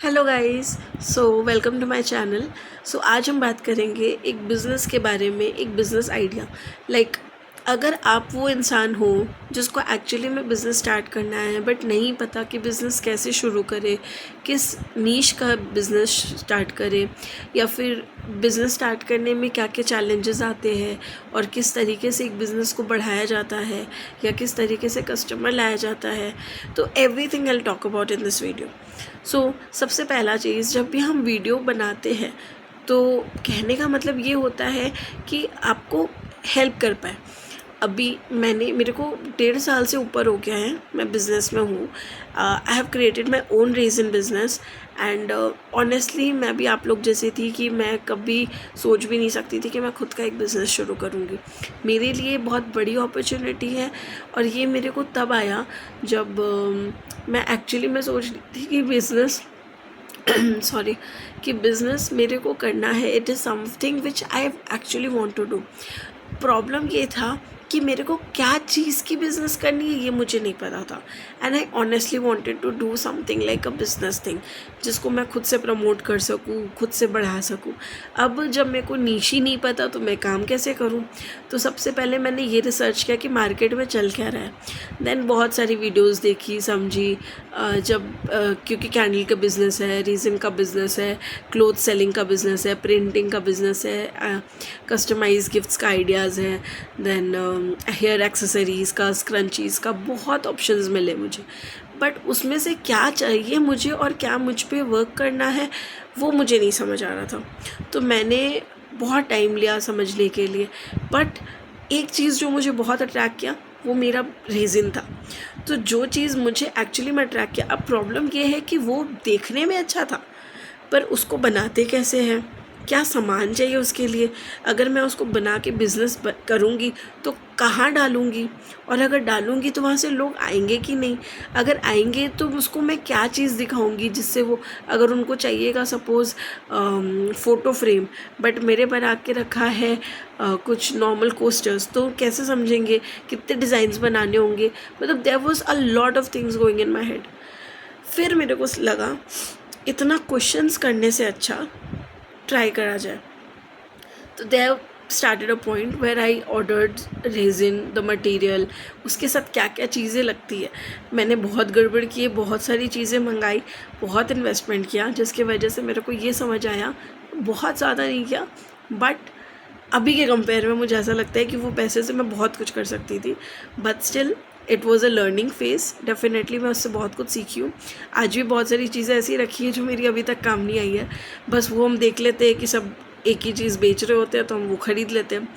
Hello guys. Welcome to my channel. आज हम बात करेंगे एक बिज़नेस के बारे में, एक बिज़नेस आइडिया। अगर आप वो इंसान हो जिसको एक्चुअली में बिज़नेस स्टार्ट करना है बट नहीं पता कि बिज़नेस कैसे शुरू करे, किस नीश का बिज़नेस स्टार्ट करे, या फिर बिज़नेस स्टार्ट करने में क्या क्या चैलेंजेस आते हैं और किस तरीके से एक बिज़नेस को बढ़ाया जाता है या किस तरीके से कस्टमर लाया जाता है, तो everything I will talk about in this video. सबसे पहला चीज़, जब भी हम वीडियो बनाते हैं तो कहने का मतलब ये होता है कि आपको हेल्प कर पाए। अभी मेरे को 1.5 साल से ऊपर हो गया है, मैं बिज़नेस में हूँ। I have created my own reason business and honestly मैं भी आप लोग जैसी थी कि मैं कभी सोच भी नहीं सकती थी कि मैं खुद का एक बिज़नेस शुरू करूँगी। मेरे लिए बहुत बड़ी अपॉर्चुनिटी है और ये मेरे को तब आया जब मैं सोच रही थी कि बिज़नेस सॉरी कि बिज़नेस मेरे को करना है। It is something which I actually want to do. Problem ये था कि मेरे को क्या चीज़ की बिज़नेस करनी है ये मुझे नहीं पता था and I honestly wanted to do something like a business thing जिसको मैं खुद से प्रमोट कर सकूँ, खुद से बढ़ा सकूँ। अब जब मेरे को नीश ही नहीं पता तो मैं काम कैसे करूँ? तो सबसे पहले मैंने ये रिसर्च किया कि मार्केट में चल क्या रहा है। देन बहुत सारी वीडियोस देखी, समझी। क्योंकि कैंडल का बिज़नेस है, रीज़न का बिज़नेस है, क्लोथ सेलिंग का बिज़नेस है, प्रिंटिंग का बिज़नेस है, कस्टमाइज गिफ्ट्स का आइडियाज़ है, देन हेयर एक्सेसरीज़ का, स्क्रंचीज़ का, बहुत ऑप्शंस मिले मुझे। बट उसमें से क्या चाहिए मुझे और क्या मुझ पे वर्क करना है वो मुझे नहीं समझ आ रहा था। तो मैंने बहुत टाइम लिया समझने के लिए। बट एक चीज़ जो मुझे बहुत अट्रैक्ट किया वो मेरा रीज़न था। तो जो चीज़ मुझे एक्चुअली में अट्रैक्ट किया, अब प्रॉब्लम ये है कि वो देखने में अच्छा था पर उसको बनाते कैसे हैं, क्या सामान चाहिए उसके लिए, अगर मैं उसको बना के बिज़नेस करूँगी तो कहाँ डालूँगी, और अगर डालूँगी तो वहाँ से लोग आएंगे कि नहीं, अगर आएंगे तो उसको मैं क्या चीज़ दिखाऊँगी जिससे वो, अगर उनको चाहिएगा सपोज़ फ़ोटो फ्रेम बट मेरे बना के रखा है कुछ नॉर्मल कोस्टर्स, तो कैसे समझेंगे, कितने डिज़ाइंस बनाने होंगे। मतलब there was a lot of things going in my head. फिर मेरे को लगा इतना क्वेश्चंस करने से अच्छा ट्राई करा जाए। तो there started a point where I ordered resin, the material, उसके साथ क्या क्या चीज़ें लगती है। मैंने बहुत गड़बड़ की है, बहुत सारी चीज़ें मंगाई, बहुत इन्वेस्टमेंट किया, जिसकी वजह से मेरे को ये समझ आया, बहुत ज़्यादा नहीं किया बट अभी के कंपेयर में मुझे ऐसा लगता है कि वो पैसे से मैं बहुत कुछ कर सकती थी। But still it was a learning phase. Definitely मैं उससे बहुत कुछ सीखी हूँ। आज भी बहुत सारी चीज़ें ऐसी रखी हैं जो मेरी अभी तक काम नहीं आई है, बस वो हम देख लेते हैं कि सब एक ही चीज़ बेच रहे होते हैं तो हम वो ख़रीद लेते हैं।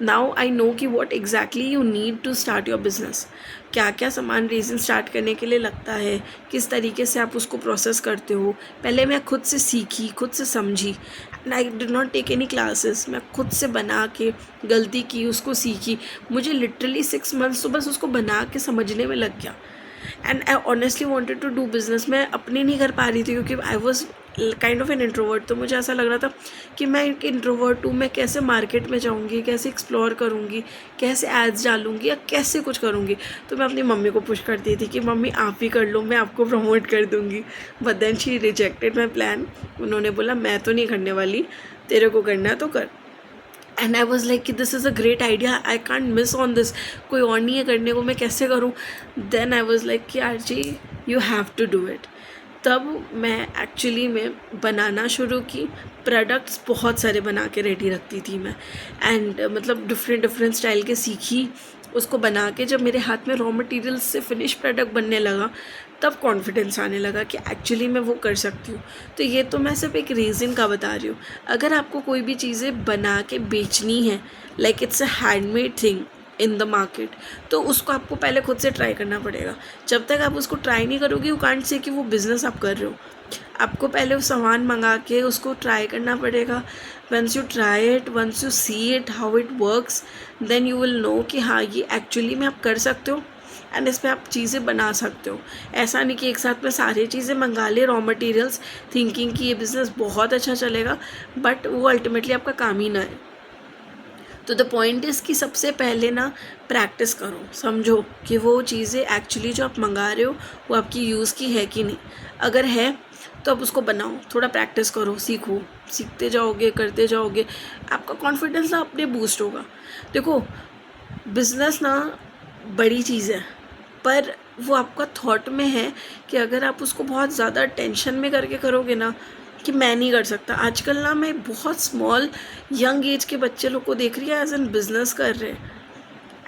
नाउ आई नो कि what exactly you need to start your business. क्या क्या सामान रीज़न स्टार्ट करने के लिए लगता है, किस तरीके से आप उसको प्रोसेस करते हो। पहले मैं खुद से सीखी, खुद से समझी and I did not take any classes. मैं खुद से बना के गलती की, उसको सीखी। मुझे लिटरली 6 मंथ्स तो बस उसको बना के समझने में लग गया। And I honestly wanted to do business. मैं अपनी नहीं कर पा रही थी क्योंकि I was kind of an introvert. तो मुझे ऐसा लग रहा था कि मैं एक इंट्रोवर्ट हूँ, मैं कैसे मार्केट में जाऊँगी, कैसे एक्सप्लोर करूँगी, कैसे एड्स डालूँगी या कैसे कुछ करूँगी। तो मैं अपनी मम्मी को पुश करती थी कि मम्मी आप ही कर लो, मैं आपको प्रमोट कर दूँगी। But then she rejected my plan. उन्होंने बोला मैं तो नहीं करने वाली, तेरे को करना है तो कर। एंड आई वॉज लाइक कि this is a great idea, I can't miss on this, कोई और नहीं है करने को, मैं कैसे करूँ। देन आई वॉज लाइक कि आरजी you have to do it. तब मैं एक्चुअली में बनाना शुरू की। प्रोडक्ट्स बहुत सारे बना के रेडी रखती थी मैं एंड मतलब डिफरेंट डिफरेंट स्टाइल के सीखी, उसको बना के जब मेरे हाथ में रॉ मटेरियल्स से फिनिश प्रोडक्ट बनने लगा तब कॉन्फिडेंस आने लगा कि एक्चुअली मैं वो कर सकती हूँ। तो ये तो मैं सिर्फ एक रीज़न का बता रही हूँ। अगर आपको कोई भी चीज़ें बना के बेचनी है, like it's a handmade thing in the market, तो उसको आपको पहले खुद से ट्राई करना पड़ेगा। जब तक आप उसको ट्राई नहीं करोगे यू कांट से कि वो बिज़नेस आप कर रहे हो। आपको पहले वो सामान मंगा के उसको ट्राई करना पड़ेगा। Once you try it, once you see it how it works, then you will know कि हाँ ये एक्चुअली में आप कर सकते हो एंड इस पर आप चीज़ें बना सकते हो। ऐसा नहीं कि एक साथ में सारी चीज़ें मंगा ले रॉ मटेरियल्स थिंकिंग कि ये बिज़नेस बहुत अच्छा चलेगा बट वो अल्टीमेटली आपका काम ही ना है। तो द पॉइंट इज़ कि सबसे पहले ना प्रैक्टिस करो, समझो कि वो चीज़ें एक्चुअली जो आप मंगा रहे हो वो आपकी यूज़ की है कि नहीं। अगर है तो अब उसको बनाओ, थोड़ा प्रैक्टिस करो, सीखो, सीखते जाओगे, करते जाओगे, आपका कॉन्फिडेंस ना अपने बूस्ट होगा। देखो, बिज़नेस ना बड़ी चीज़ है, पर वो आपका थॉट में है कि अगर आप उसको बहुत ज़्यादा टेंशन में करके करोगे ना कि मैं नहीं कर सकता। आजकल ना मैं बहुत स्मॉल यंग एज के बच्चे लोग को देख रही है एज एन बिजनेस कर रहे हैं,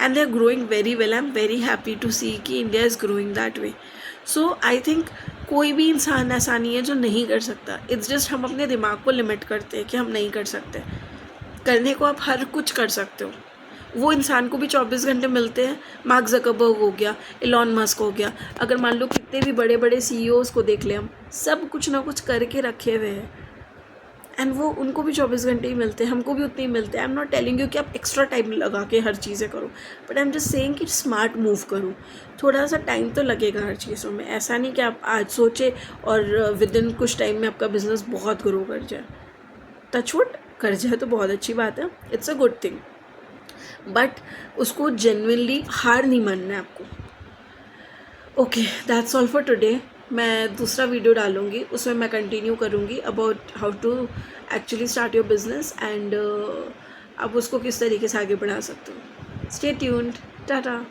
and they are growing very well. I am very happy to see कि India is growing that way. So I think कोई भी इंसान ऐसा नहीं है जो नहीं कर सकता। इट्स जस्ट हम अपने दिमाग को लिमिट करते हैं कि हम नहीं कर सकते। करने को आप हर कुछ कर सकते हो। वो इंसान को भी 24 घंटे मिलते हैं। मार्क ज़करबर्ग हो गया, एलॉन मस्क हो गया, अगर मान लो कितने भी बड़े बड़े सीईओज़ को देख लें हम, सब कुछ ना कुछ करके रखे हुए हैं, एंड वो उनको भी 24 घंटे ही मिलते हैं, हमको भी उतने ही मिलते हैं। I am not telling you कि आप एक्स्ट्रा टाइम लगा के हर चीज़ें करो, but I am just saying कि स्मार्ट मूव करो। थोड़ा सा टाइम तो लगेगा हर चीज़ों में, ऐसा नहीं कि आप आज सोचे और विद इन कुछ टाइम में आपका बिजनेस बहुत ग्रो कर जाए। टचवुड कर जाए तो बहुत अच्छी बात है, it's a good thing, but उसको जेन्युइनली हार नहीं मानना है आपको। Okay, that's all for today. मैं दूसरा वीडियो डालूँगी, उसमें मैं कंटिन्यू करूँगी about how to actually start your business and आप उसको किस तरीके से आगे बढ़ा सकते हो। Stay tuned, Tata.